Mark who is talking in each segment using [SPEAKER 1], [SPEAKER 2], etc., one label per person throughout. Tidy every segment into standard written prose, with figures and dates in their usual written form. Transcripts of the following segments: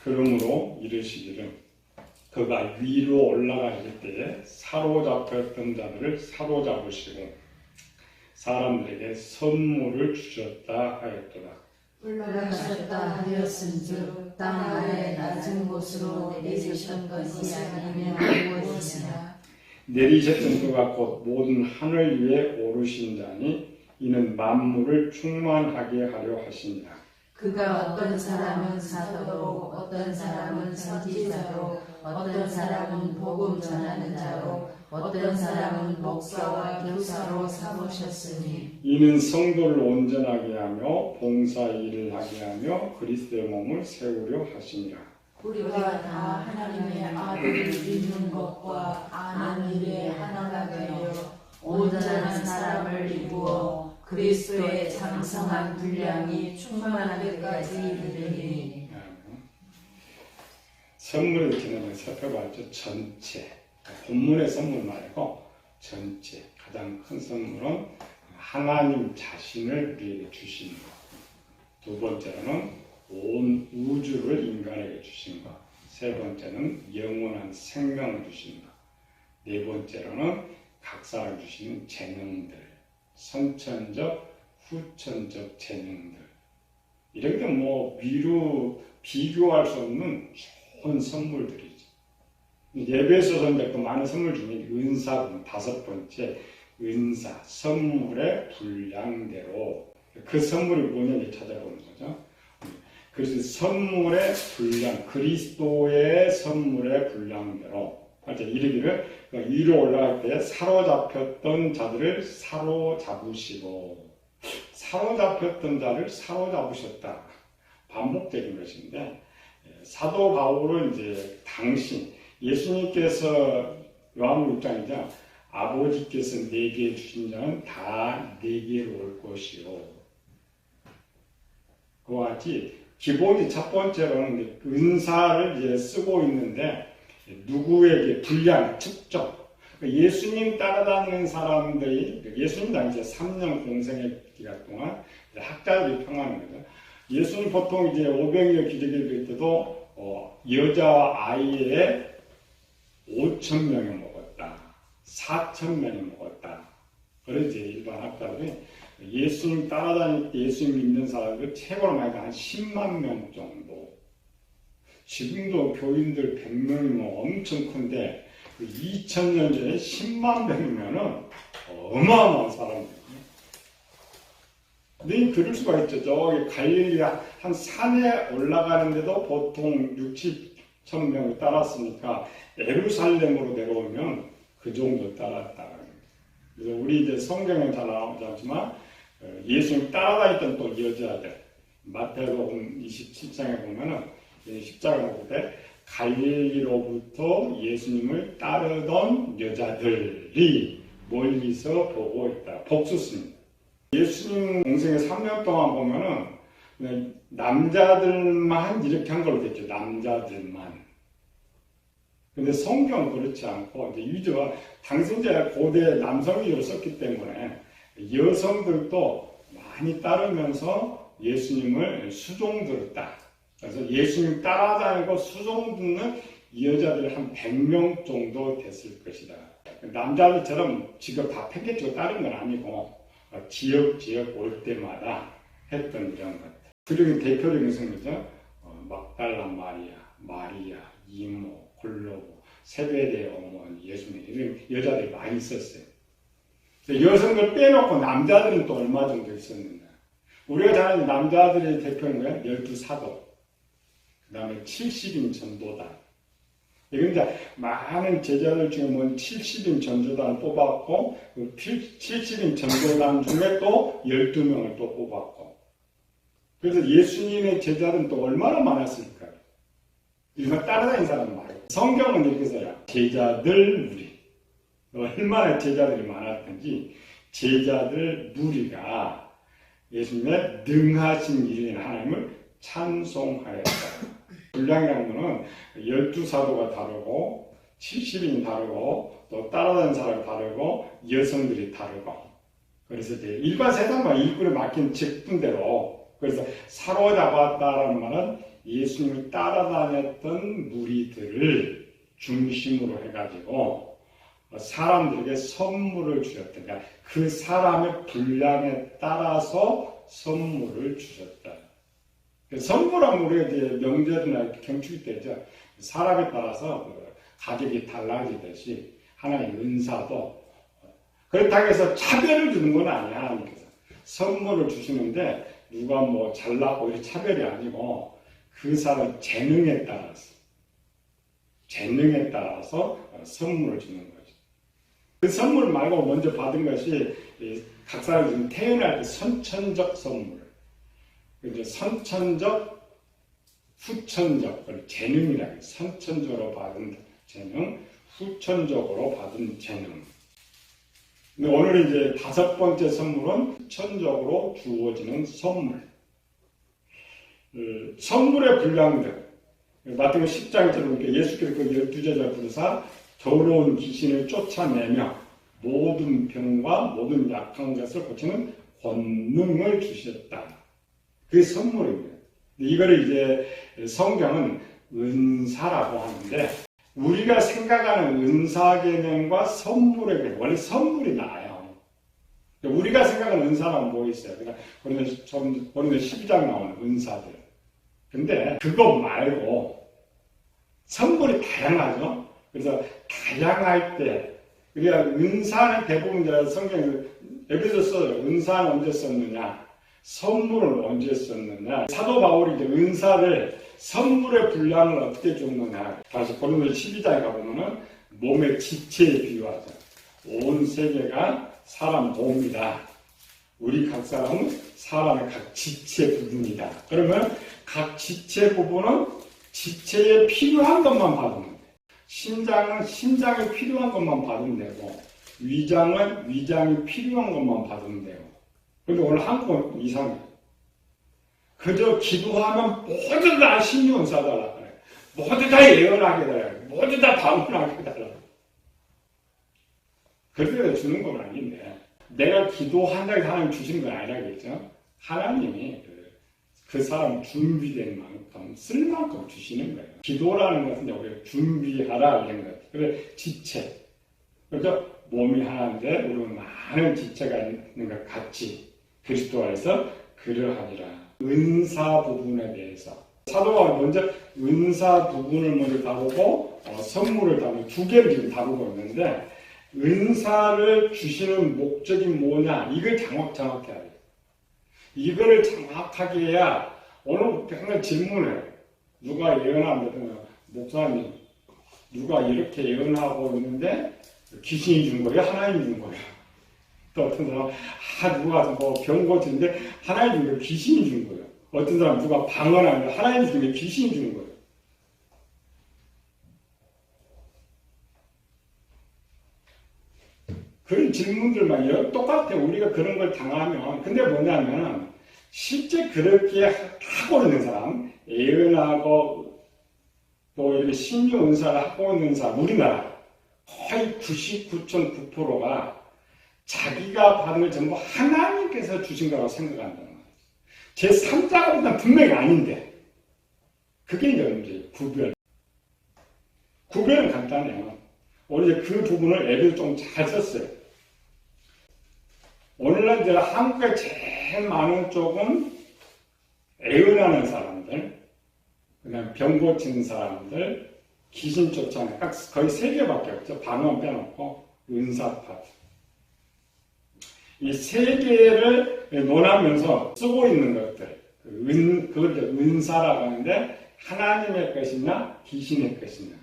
[SPEAKER 1] 그러므로 이르시기를 그가 위로 올라가실 때에 사로잡혔던 자들을 사로잡으시고 사람들에게 선물을 주셨다 하였도다.
[SPEAKER 2] 올라가셨다 하였은즉 땅 아래 낮은 곳으로 내리셨던 것이 아니면 무엇이냐.
[SPEAKER 1] 내리셨던 그가 곧 모든 하늘 위에 오르신 자니 이는 만물을 충만하게 하려 하시니라.
[SPEAKER 2] 그가 어떤 사람은 사도로 어떤 사람은 선지자로 어떤 사람은 복음 전하는 자로 어떤 사람은 목사와 교사로 삼으셨으니
[SPEAKER 1] 이는 성도를 온전하게 하며 봉사 일을 하게 하며 그리스도의 몸을 세우려 하시니라.
[SPEAKER 2] 우리가 다 하나님의 아들을 믿는 것과 아는 일에 하나가 되어 온전한 사람을 이루어 그리스도의 장성한 분량이 충만한 데까지 이르리니.
[SPEAKER 1] 선물의 기능을 살펴봤죠. 전체. 본문의 선물 말고 전체. 가장 큰 선물은 하나님 자신을 우리에게 주시는 것. 두 번째로는 온 우주를 인간에게 주신 것. 세 번째는 영원한 생명을 주시는 것. 네 번째로는 각 사람 주시는 재능들. 선천적, 후천적 재능들. 이렇게 위로 비교할 수 없는 좋은 선물들이죠. 예배에서 선택도 많은 선물 중에 은사군, 다섯 번째, 은사, 선물의 분량대로. 그 선물이 뭐냐를 찾아보는 거죠. 그래서 선물의 분량, 그리스도의 선물의 분량대로. 이르기를 위로 올라갈 때 사로잡혔던 자들을 사로잡으시고 사로잡혔던 자를 사로잡으셨다. 반복적인 것인데 사도 바울은 이제 당신 예수님께서 요한복음 6장이죠. 아버지께서 내게 주신 자는 다 내게로 올 것이요. 그와 같이 기본이 첫 번째로는 은사를 이제 쓰고 있는데 누구에게 분량, 특정. 예수님 따라다니는 사람들이 예수님 당시에 3년 공생의 기간 동안 학자들이 평하는 거죠. 예수님 보통 이제 500여 기적일 때도 여자 아이에 5,000명이 먹었다, 4,000명이 먹었다. 그래서 이제 일반 학자들이 예수님 따라다닐 때 예수님 믿는 사람들 최고로 많이 한 10만 명 정도. 지금도 교인들 100명이면 엄청 큰데 2000년 전에 10만 명이면은 어마어마한 사람들이에요. 근데 그럴 수가 있죠. 저기 갈릴리 한 산에 올라가는데도 보통 60천 명을 따랐으니까 예루살렘으로 내려오면 그 정도 따랐다. 그래서 우리 이제 성경에 잘 나오지 않지만 예수님 따라다녔던 또 여자들 마태복음 27장에 보면은 십자가 먹을 때 갈릴리로부터 예수님을 따르던 여자들이 멀리서 보고 있다. 복수습니다. 예수님 공생의 3년 동안 보면은 남자들만 이렇게 한 걸로 됐죠. 남자들만. 근데 성경은 그렇지 않고 이제 위주가 당신제가 고대 남성 위주로 썼기 때문에 여성들도 많이 따르면서 예수님을 수종들었다. 그래서 예수님 따라다니고 수종 듣는 여자들이 한 100명 정도 됐을 것이다. 남자들처럼 직업 다 팽개치고 따른 건 아니고 지역 올 때마다 했던 이런 것. 그리고 대표적인 성이죠. 막달라 마리아, 이모, 골로보, 세베대의 어머니, 예수님 이런 여자들이 많이 있었어요. 여성들 빼놓고 남자들은 또 얼마 정도 있었는가. 우리가 잘 아는 남자들의 대표는 뭐야? 12사도. 그 다음에 70인 전도단. 그런데 많은 제자들 중에 70인 전도단을 뽑았고, 그 70인 전도단 중에 또 12명을 또 뽑았고. 그래서 예수님의 제자들은 또 얼마나 많았을까요? 이거 따라다니는 사람은 많아요. 성경은 이렇게 써요. 제자들 무리. 얼마나 제자들이 많았던지, 제자들 무리가 예수님의 능하신 일인 하나님을 찬송하였다. 분량이라는 거는 12사도가 다르고 70인이 다르고 또 따라다니는 사람이 다르고 여성들이 다르고 그래서 이제 일반 세상만 일꾼에 맡긴 직분대로 그래서 사로잡았다라는 말은 예수님을 따라다녔던 무리들을 중심으로 해가지고 사람들에게 선물을 주셨다. 그러니까 그 사람의 분량에 따라서 선물을 주셨다. 선물하면 우리가 이제 명절이나 경축 때죠. 사람에 따라서 가격이 달라지듯이 하나님 은사도 그렇다고 해서 차별을 주는 건 아니야. 하나님께서 선물을 주시는데 누가 뭐 잘나고 이런 차별이 아니고 그 사람 재능에 따라서 선물을 주는 거죠. 그 선물 말고 먼저 받은 것이 각 사람이 지금 태어날 때 선천적 선물, 이제 선천적, 후천적, 재능이라고 해요. 선천적으로 받은 재능, 후천적으로 받은 재능. 근데 오늘 이제 5번째 선물은 후천적으로 주어지는 선물. 선물의 분량들. 마태복음 10장처럼 예수께서 그 12제자 부르사 더러운 귀신을 쫓아내며 모든 병과 모든 약한 것을 고치는 권능을 주셨다. 그게 선물입니다. 이거를 이제 성경은 은사라고 하는데 우리가 생각하는 은사 개념과 선물의 개념, 원래 선물이 나아요. 우리가 생각하는 은사는 뭐 있어요? 그러니까 고린도 12장 나오는 은사들. 근데 그거 말고 선물이 다양하죠. 그래서 다양할 때 우리가 은사는 대부분 성경에 에베소서 은사는 언제 썼느냐, 선물을 언제 썼느냐. 사도 바울이 이제 은사를 선물의 분량을 어떻게 줬느냐. 다시 고린도 12장에 가보면은 몸의 지체에 비유하죠. 온 세계가 사람 몸이다. 우리 각 사람은 사람의 각 지체 부분이다. 그러면 각 지체 부분은 지체에 필요한 것만 받으면 돼. 심장은 심장에 필요한 것만 받으면 되고, 위장은 위장이 필요한 것만 받으면 되고. 근데 오늘 한국 이상해. 그저 기도하면 모두 다 신유은사달라 그래. 모두 다 예언하게 달라. 모두 다 방문하게 달라. 그렇게 주는 건 아닌데, 내가 기도한다고 하나님 주시는 건 아니라겠죠. 하나님이 그 사람 준비된 만큼 쓸 만큼 주시는 거예요. 기도라는 것은 우리가 준비하라 이런 거예요. 그래 지체. 그래서 몸이 하나인데 우리는 많은 지체가 있는 것 같이 그리스도 안에서 그러하니라. 은사 부분에 대해서 사도가 먼저 은사 부분을 먼저 다루고 선물을 다루고 두 개를 지금 다루고 있는데 은사를 주시는 목적이 뭐냐 이걸 정확하게 해야 돼요. 이거를 정확하게 해야 오늘 항상 질문해요. 누가 예언하면 목사님 누가 이렇게 예언하고 있는데 귀신이 준 거예요? 하나님이 준 거예요? 또 어떤 사람은 누가 뭐 병 고치는데 하나님이 준 거예요? 귀신이 준 거예요? 어떤 사람은 누가 방언하는데 하나님이 준 거예요? 귀신이 준 거예요? 그런 질문들만 똑같아. 우리가 그런 걸 당하면. 근데 뭐냐면, 실제 그렇게 하고 있는 사람, 예언하고, 또 이렇게 신유 은사를 하고 있는 사람, 우리나라, 거의 99.9%가 자기가 받은 걸 전부 하나님께서 주신 거라고 생각한다는 거예요. 제 3자가 분명히 아닌데, 그게 이제 문제예요. 구별. 구별은 간단해요. 우리 이제 그 부분을 애들 좀 잘 썼어요. 오늘날 이제 한국에 제일 많은 쪽은 애언하는 사람들, 그다음 병 고치는 사람들, 귀신 쫓아내는 딱 거의 3개밖에 없죠. 방언 빼놓고 은사 파트. 이 3개를 논하면서 쓰고 있는 것들, 그걸 은사라고 하는데 하나님의 것이냐 귀신의 것이냐.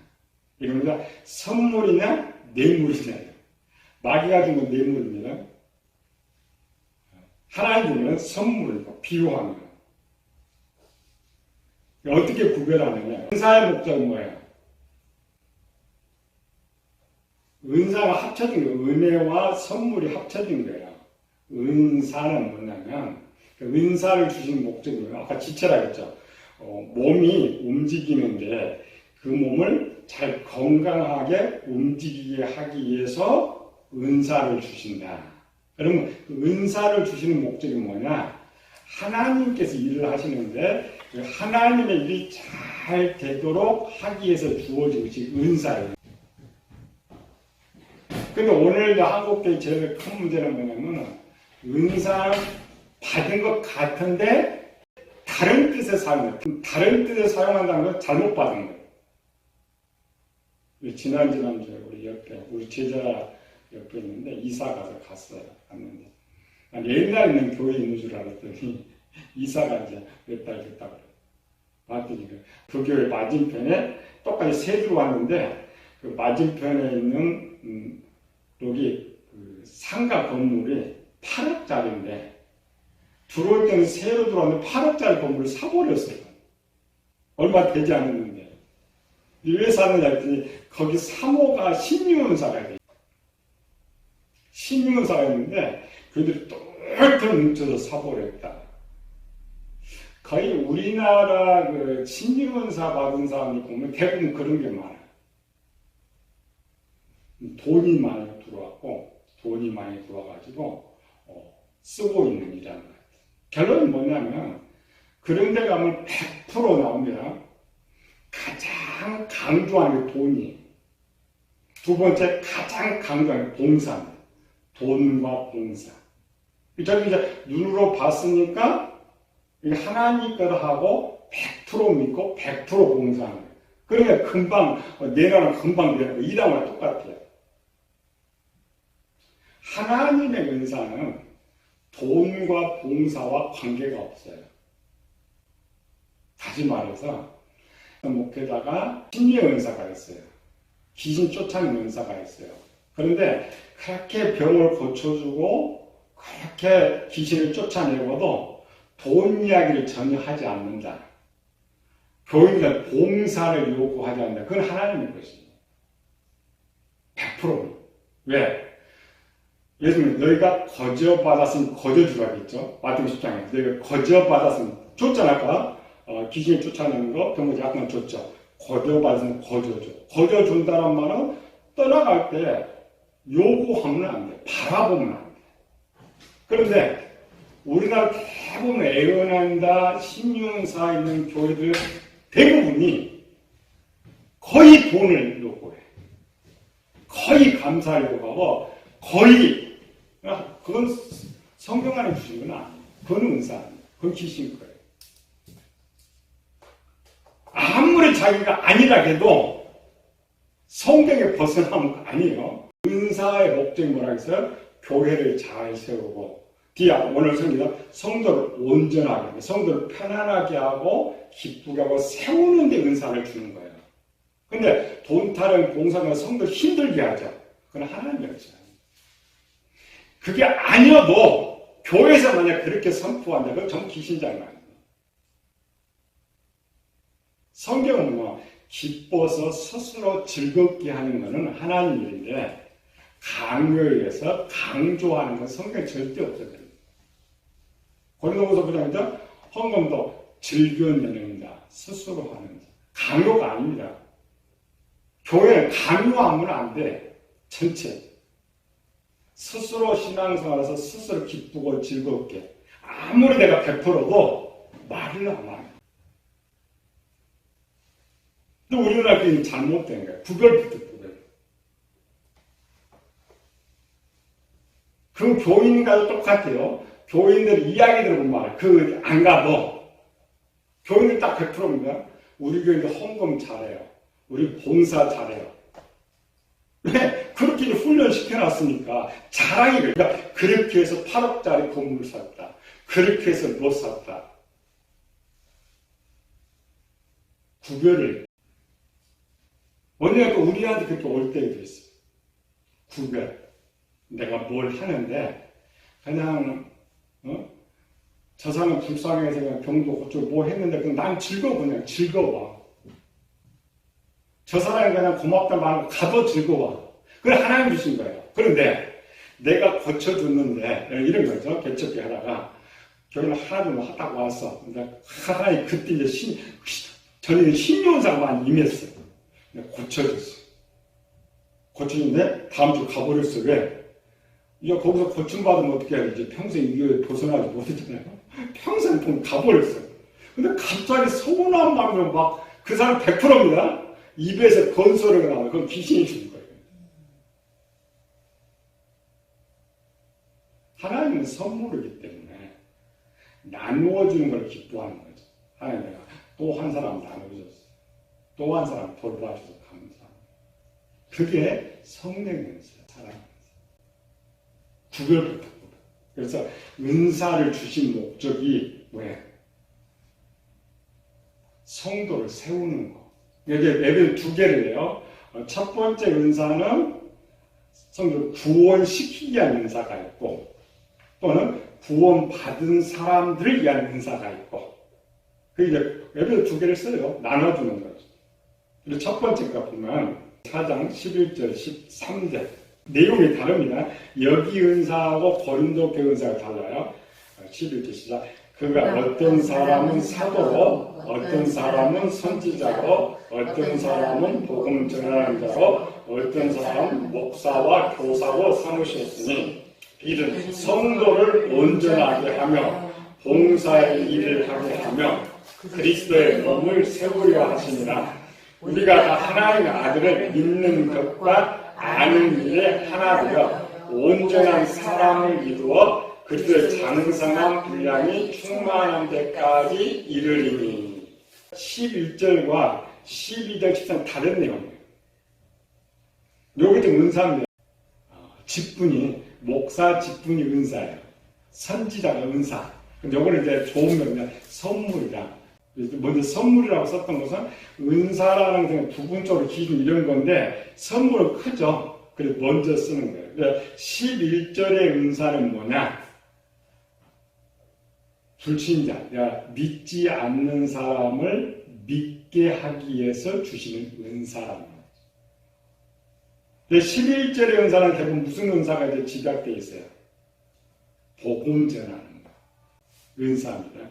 [SPEAKER 1] 이겁니다. 선물이냐 뇌물이냐. 마귀가 준 건 뇌물입니다. 하나님은 선물이고 비유하는 거예요. 어떻게 구별하느냐. 은사의 목적은 뭐예요? 은사가 합쳐진 거예요. 은혜와 선물이 합쳐진 거예요. 은사는 뭐냐면 은사를 주신 목적이 뭐예요? 아까 지체라고 했죠. 몸이 움직이는데 그 몸을 잘 건강하게 움직이게 하기 위해서 은사를 주신다. 그러면 그 은사를 주시는 목적이 뭐냐? 하나님께서 일을 하시는데 그 하나님의 일이 잘 되도록 하기 위해서 주어진 것이 은사예요. 근데 오늘 한국교회 제일 큰 문제는 뭐냐면 은사는 받은 것 같은데 다른 뜻에 사용해요. 다른 뜻에 사용한다는 건 잘못 받은 거예요. 지난주에 우리 옆에 우리 제자 옆에 있는데 이사 가서 갔는데 옛날에 있는 교회에 있는 줄 알았더니 이사가 이제 몇 달 됐다 그래요. 봤더니 그 교회 맞은편에 똑같이 새 들어왔는데 그 맞은편에 있는 여기 그 상가 건물이 8억짜리인데 들어올 때는 새로 들어왔는데 8억짜리 건물을 사버렸어요. 얼마 되지 않았는데 왜 샀느냐 했더니 거기 사모가 신유은사가 돼요. 신유은사가 있는데 그들이 똘똘 뭉쳐서 사버렸다. 거의 우리나라 그 신유은사 받은 사람들 보면 대부분 그런 게 많아요. 돈이 많이 들어왔고 돈이 많이 들어와가지고 쓰고 있는 일이라는 것 같아요. 결론이 뭐냐면 그런 데 가면 100% 나옵니다. 가장 강조하는 게 돈이. 두 번째 가장 강조하는 게 봉사입니다. 돈과 봉사. 저기 이제 눈으로 봤으니까 하나님 거를 하고 100% 믿고 100% 봉사하는 거예요. 그러니까 금방 내라는 금방 되는 거 이랑과 똑같아요. 하나님의 은사는 돈과 봉사와 관계가 없어요. 다시 말해서 목회자가 심리의 은사가 있어요. 귀신 쫓아내는 은사가 있어요. 그런데 그렇게 병을 고쳐주고 그렇게 귀신을 쫓아내고도 돈 이야기를 전혀 하지 않는다. 교인들 봉사를 요구하지 않는다. 그건 하나님의 것이에요. 100%. 왜? 예를 들면 너희가 거저받았으면 거저주라겠죠. 마태복음 10장에 너희가 거저받았으면 줬잖아. 아까 귀신을 쫓아내는 거 병을 약간 줬죠. 거저받았으면 거저줘. 거저준다는 말은 떠나갈 때 요구하면 안 돼. 바라보면 안 돼. 그런데 우리나라 대부분 애원한다 신윤사 있는 교회들 대부분이 거의 돈을 요구해. 거의 감사를 요구하고 거의 그건 성경 안에 주신 건 아니에요. 그건 은사 아니에요. 그건 귀신 거예요. 아무리 자기가 아니라 해도 성경에 벗어나면 아니에요. 은사의 목적이 뭐라 했어요? 교회를 잘 세우고 뒤에 오늘 성도를 온전하게 하고 성도를 편안하게 하고 기쁘게 하고 세우는 데 은사를 주는 거예요. 근데 돈 타령 봉사는 성도를 힘들게 하죠. 그건 하나님의 것이에요. 그게 아니어도 교회에서 만약 그렇게 선포한다. 그건 전 귀신장난이에요. 성경은 기뻐서 스스로 즐겁게 하는 것은 하나님 일인데 강요해서 강조하는 건 성경에 절대 없어요. 고린도후서 9장이죠. 헌금도 즐겨내는다. 스스로 하는 자. 강요가 아닙니다. 교회는 강요하면 안 돼. 전체. 스스로 신앙생활에서 스스로 기쁘고 즐겁게. 아무리 내가 100%도 말을 안 해요. 근데 우리나라 교회는 잘못된 거예요. 구별부터. 그 교인과도 똑같아요. 교인들 이야기 들어보면 안 가도 교인들 딱 100%입니다. 우리 교인들 헌금 잘해요. 우리 봉사 잘해요. 왜? 그렇게 훈련시켜놨으니까 자랑이 그러니까 그렇게 해서 8억짜리 건물을 샀다. 그렇게 해서 못 샀다. 구별을 언젠가 우리한테 그렇게 올 때도 있어. 구별. 내가 뭘 하는데 그냥 저 사람은 불쌍해서 그냥 병도 고치고 뭐 했는데 그냥 난 즐거워. 그냥 즐거워. 저 사람이 그냥 고맙다 말하고 가도 즐거워. 그건 하나님 주신 거예요. 그런데 내가 고쳐줬는데 이런 거죠. 개척기 하다가 교회는 하나도 하다가 왔어. 근데 하나님 그때 이제 저는 신용사가 많이 임했어요. 고쳐줬어. 고쳐줬는데 다음 주 가버렸어. 왜? 이제 거기서 고침받으면 어떻게 해야 되지? 평생 이거 벗어나지 못했잖아요. 평생 돈 가버렸어요. 근데 갑자기 서운한 마음으로 막 그 사람 100%입니다. 입에서 건소리가 나와요. 그건 귀신이 준 거예요. 하나님은 선물이기 때문에 나누어주는 걸 기뻐하는 거죠. 하나님 내가 또 한 사람 나눠줬어. 또 한 사람 돌봐줘서 감사합니다. 그게 성령 은사예요. 사랑 은사. 구별부터. 그래서 은사를 주신 목적이 뭐예요? 성도를 세우는 거. 여기 레벨 두 개를 해요. 첫 번째 은사는 성도를 구원시키기 위한 은사가 있고, 또는 구원받은 사람들을 위한 은사가 있고, 그 레벨 두 개를 써요. 나눠주는 거죠. 그리고 첫 번째가 보면 4장 11절, 13절. 내용이 다릅니다. 여기 은사하고 고린도 교회 은사가 달라요. 11절 시작. 그가 어떤 사람은 사도로, 어떤 사람은 선지자로, 어떤 사람은 복음 전하는 자로, 어떤 사람은 목사와 교사로 삼으셨으니 이는 성도를 온전하게 하며 봉사의 일을 하게 하며 그리스도의 몸을 세우려 하시니라. 우리가 다 하나님의 아들을 믿는 것과 아는 일에 하나 되어 온전한 사람을 이루어 그리스도의 장성한 분량이 충만한 데까지 이르리니. 11절과 12절, 13절 다른 내용이에요. 여기도 은사입니다. 직분이, 목사 직분이 은사예요. 선지자가 은사. 요거는 이제 좋은 명이야. 선물이다. 먼저 선물이라고 썼던 것은 은사라는 그냥 부분적으로 기준 이런 건데, 선물은 크죠. 그래서 먼저 쓰는 거예요. 11절의 은사는 뭐냐? 불신자, 믿지 않는 사람을 믿게 하기 위해서 주시는 은사라는 거죠. 11절의 은사는 대부분 무슨 은사가 이제 집약되어 있어요? 복음 전하는 거. 은사입니다.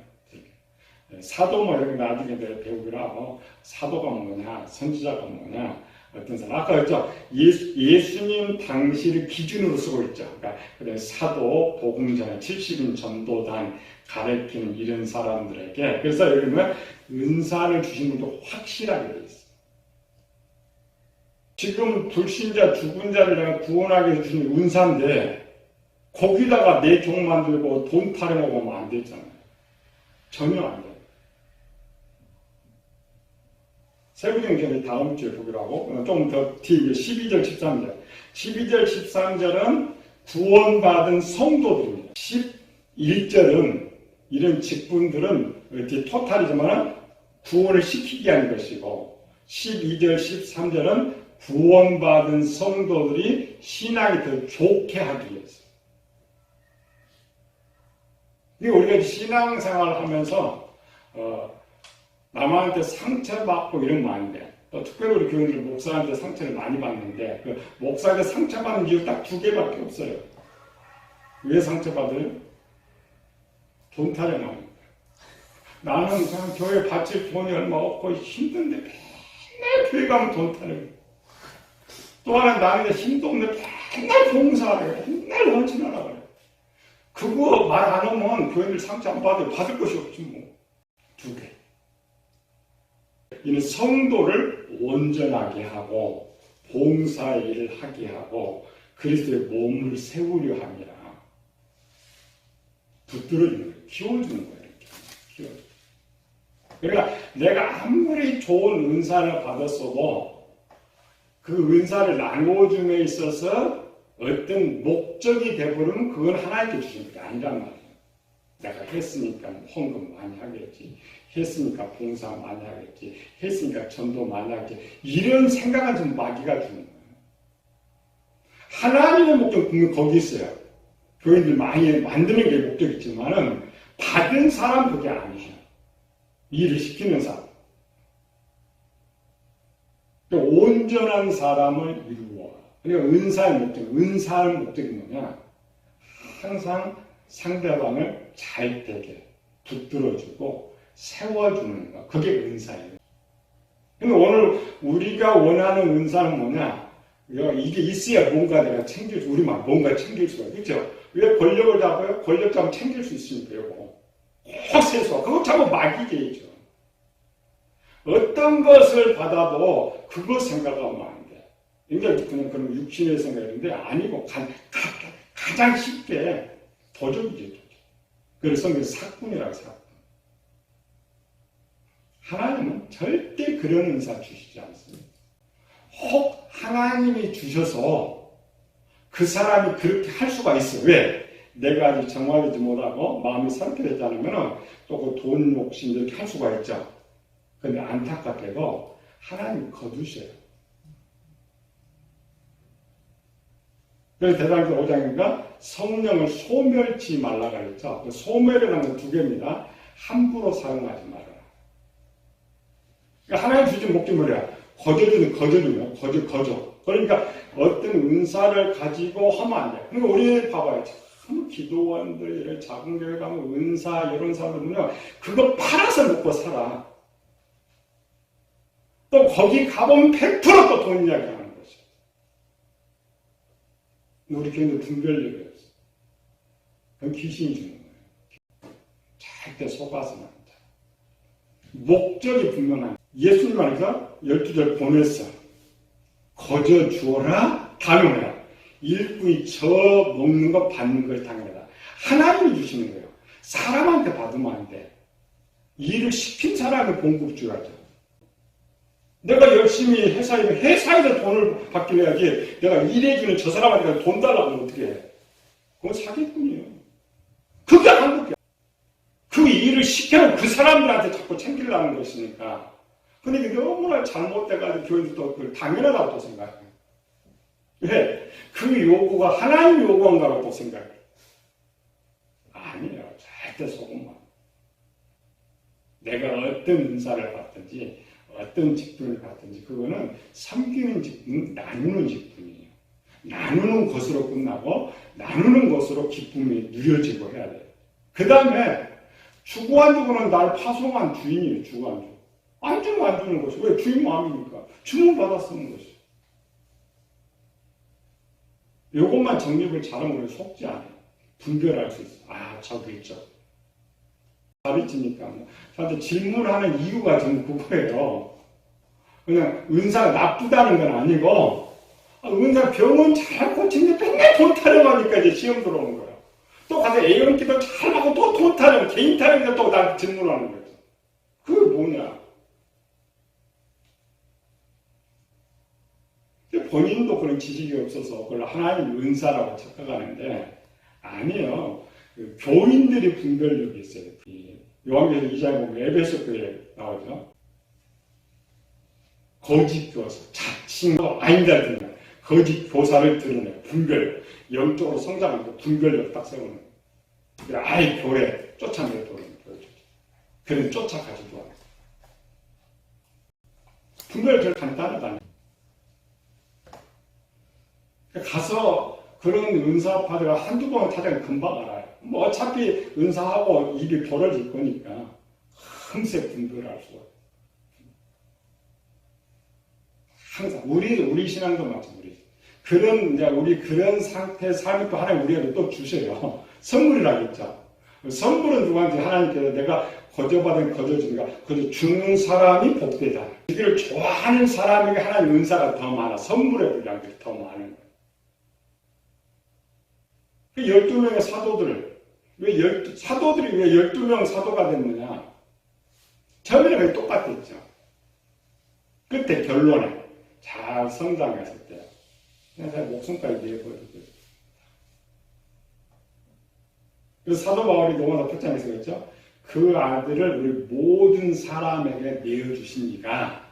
[SPEAKER 1] 사도 뭐 이런 거 나중에 내가 배우기로 하고, 사도가 뭐냐, 선지자가 뭐냐, 어떤 사람. 아까 그랬죠? 예수님 당시를 기준으로 쓰고 있죠. 그러니까 사도, 복음 전하, 70인 전도단, 가르치는 이런 사람들에게. 그래서 여기 보면 은사를 주신 분도 확실하게 되어 있어요. 지금 불신자, 죽은 자를 내가 구원하기 위해서 주신 은사인데 거기다가 내 종 만들고 돈 타령하고 하면 안 되잖아요. 전혀 안 돼요. 세부적인 다음 주에 보기로 하고, 좀 더 뒤에 12절, 13절. 12절, 13절은 구원받은 성도들입니다. 11절은 이런 직분들은 토탈이지만 구원을 시키기 위한 것이고, 12절, 13절은 구원받은 성도들이 신앙이 더 좋게 하기 위해서. 우리가 신앙생활을 하면서 남한테 상처받고 이런 거 아닌데, 또 특별히 우리 교인들 목사한테 상처를 많이 받는데, 그 목사한테 상처받는 이유 딱 두 개밖에 없어요. 왜 상처받아요? 돈 타령하니까. 나는 그냥 교회 바칠 돈이 얼마 없고 힘든데 맨날 교회 가면 돈 타령. 또 하나 나는 힘도 없는데 맨날 봉사하래. 맨날 헌신하라고 그래. 그거 말 안 하면 교회들 상처 안 받아요. 받을 것이 없지 뭐. 두 개. 이는 성도를 온전하게 하고 봉사의 일을 하게 하고 그리스도의 몸을 세우려 함이라. 붙들어주는 거예요. 키워주는 거예요. 이렇게. 그러니까 내가 아무리 좋은 은사를 받았어도 그 은사를 나누어줌에 있어서 어떤 목적이 되버리면 그건 하나님께 주신 게 아니란 말이에요. 내가 했으니까 헌금 많이 하겠지. 했으니까 봉사 많이 하겠지. 했으니까 전도 많이 하겠지. 이런 생각은 좀 마귀가 주는 거예요. 하나님의 목적은 거기 있어요. 교인들 많이 만드는 게 목적이지만은 받은 사람 그게 아니에요. 일을 시키는 사람. 온전한 사람을 이루어. 그러니까 은사의 목적, 은사의 목적이 뭐냐? 항상 상대방을 잘 되게 붙들어주고 세워주는 거. 그게 은사예요. 근데 오늘 우리가 원하는 은사는 뭐냐? 이게 있어야 뭔가 내가 챙길 수, 우리만 뭔가 챙길 수가 있죠. 왜 권력을 잡아요? 권력 잡으면 챙길 수 있으니까 요거. 꼭 세수가. 그거 잡으면 마귀게이죠. 어떤 것을 받아도 그거 생각하면 안 돼. 그러니까 그냥 육신의 생각인데 아니고 가장 쉽게 도적이죠. 그래서 사꾼이라고 사꾼. 하나님은 절대 그런 은사 주시지 않습니다. 혹 하나님이 주셔서 그 사람이 그렇게 할 수가 있어. 왜? 내가 아직 정화되지 못하고 마음이 상태되지 않으면 또 그 돈 욕심 이렇게 할 수가 있죠. 근데 안타깝게도 하나님 거두셔요. 그래서 대장경 5장인가 성령을 소멸치 말라 그랬죠. 그 소멸이라는 건 두 개입니다. 함부로 사용하지 말아라. 그러니까 하나님 주신 목적이 뭐야? 거저주면 거저. 그러니까 어떤 은사를 가지고 하면 안 돼. 그러니까 우리 봐봐요. 참 기도원들 이런 작은 교회 가면 은사 이런 사람들은요. 그거 팔아서 먹고 살아. 또 거기 가보면 100%또 돈 이야기하는 것이야. 우리 교회는 분별력이 없어. 그건 귀신이 주는 거예요. 절대 속아서는 안 돼. 목적이 분명한 예수님 안에서 12절 보냈어. 거저 주어라 당연해라. 일꾼이 저 먹는 거 받는 걸 당연하다. 하나님이 주시는 거예요. 사람한테 받으면 안 돼. 일을 시킨 사람을 공급 줘야죠. 내가 열심히 회사에서 돈을 받기 해야지. 내가 일해주는 저 사람한테 돈 달라고 하면 어떻게 해? 그건 사기꾼이에요. 그게 한국이야. 그 일을 시켜놓은 그 사람들한테 자꾸 챙기려는 것이니까. 근데 그게 너무나 잘못돼가지고 교인들도 그걸 당연하다고 또 생각해. 왜? 그 요구가 하나님 요구한다고 또 생각해. 아니에요. 절대 속으면. 내가 어떤 은사를 받든지 어떤 직분을 받든지 그거는 섬기는 직분, 나누는 직분이에요. 나누는 것으로 끝나고 나누는 것으로 기쁨이 누려지고 해야 돼요. 그 다음에 주고 안 주고는 날 파송한 주인이에요. 주고 안 주고. 안 주면 안 주는 것이. 왜? 주인 마음이니까. 주문 받아 쓰는 것이. 요것만 정립을 잘하면 우리 속지 않아요. 분별할 수 있어. 아, 저기 있죠. 가르치니까 뭐. 저한테 질문하는 이유가 전부 그거예요. 그냥 은사가 나쁘다는 건 아니고, 은사 병원 잘 고치는데 맨날 돈 타령하니까 이제 시험 들어오는 거예요. 또 가서 A형 기도 잘 하고 또 돈 타령, 개인 타령인데 또 나한테 질문하는 거예요. 그게 뭐냐? 본인도 그런 지식이 없어서 그걸 하나님 은사라고 착각하는데 아니에요. 그 교인들이 분별력이 있어요. 요한계시록 2장에 보면 에베소 교회에 나오죠. 거짓 교사, 자칭도 아니다 드러내. 거짓 교사를 드러내. 분별. 영적으로 성장하고 분별력 딱 세우는. 아예 교회 쫓아내도록 보여주죠. 그런 쫓아가지도 않아요. 분별 제일 간단하다. 가서 그런 은사 받으러 한두 번 타자면 금방 알아요. 뭐 어차피 은사하고 입이 벌어질 거니까 금세 분별할 수가. 항상 우리 신앙도 마찬가지. 우리 그런 상태의 삶이 또 하나님 우리에게 또 주셔요. 선물이라겠죠. 선물은 누구한테 하나님께서 내가 거저받은 거저주니까 거저 주는 사람이 복되다. 이걸 좋아하는 사람에게 하나님 은사가 더 많아. 선물의 분량이 더 많은 거예요. 12명의 사도들이 왜 12명 사도가 됐느냐? 처음에는 왜 똑같았죠? 끝에 결론에 잘 성장했을 때 그냥 목숨까지 내버리고 그래서 사도 바울이 로마서 8장에서 그랬죠? 그 아들을 우리 모든 사람에게 내어주시니까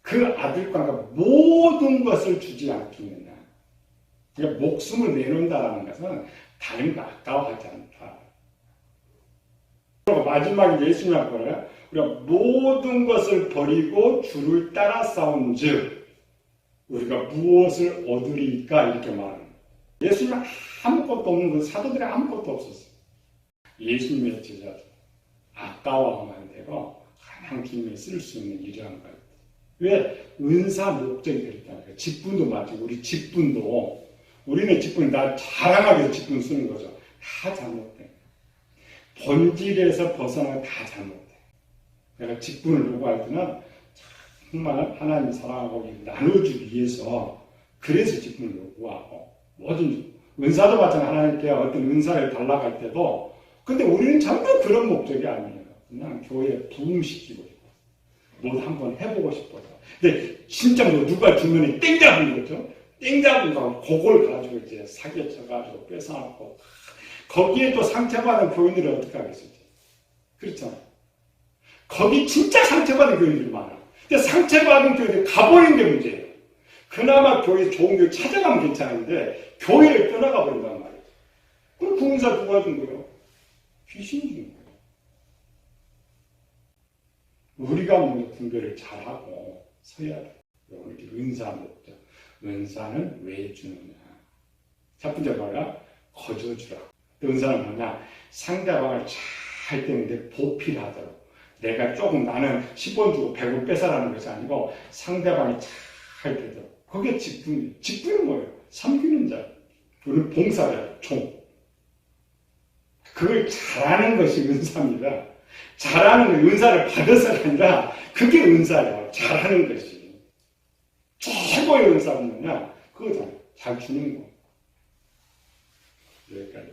[SPEAKER 1] 그 아들과 모든 것을 주지 않겠느냐. 그러니까 목숨을 내놓는다는 것은 다른 거 아까워하지 않다. 그리고 마지막에 예수님 앞에 우리가 모든 것을 버리고 주를 따라 싸운즉 우리가 무엇을 얻으리까 이렇게 말합니다. 예수님 아무것도 없는 건 사도들이 아무것도 없었어요. 예수님의 제자들 아까워하면 안 되고 가장 주님이 쓸 수 있는 이러한 것. 왜? 은사 목적이 되니까. 직분도 마찬가지. 우리 직분도, 우리는 직분 나 자랑하기 위해서 직분 쓰는 거죠. 다 잘못돼. 본질에서 벗어나면 다 잘못돼. 내가 직분을 요구할 때는 정말 하나님 사랑하고 나눠주기 위해서 그래서 직분을 요구하고 뭐든지 은사도 마찬가지. 하나님께 어떤 은사를 달라고 할 때도 근데 우리는 전혀 그런 목적이 아니에요. 그냥 교회에 부흥시키고 싶어. 뭐 한번 해보고 싶어서. 근데 진짜 뭐 누가 주머니 땡 잡은 거죠. 땡 잡은 거 그걸 가지고 이제 사기쳐가지고 뺏어갖고 거기에 또 상처받은 교인들은 어떻게 하겠어요? 그렇잖아요. 거기 진짜 상처받은 교인들이 많아. 근데 상처받은 교인들이 가버린 게 문제예요. 그나마 교회 좋은 교회 찾아가면 괜찮은데 교회를 떠나가 버린단 말이에요. 그럼 그 은사 누가 준 거예요? 귀신이 준 거예요. 우리가 먼저 분별을 잘하고 서야 돼요. 우리 은사 목적. 은사는 왜 주느냐? 첫 번째 뭐야? 거저주라. 은사는 뭐냐? 상대방을 잘 때문에 보필하도록. 내가 조금 나는 10원 주고 100원 뺏어라는 것이 아니고 상대방이 잘 되도록. 그게 직분이에요. 직분은 뭐예요? 섬기는 자. 우리는 봉사자, 종. 그걸 잘하는 것이 은사입니다. 잘하는 건 은사를 받아서가 아니라 그게 은사예요. 잘하는 것이. 최고의 은사는 뭐냐? 그거잖아요. 잘 주는 거. 여기까지.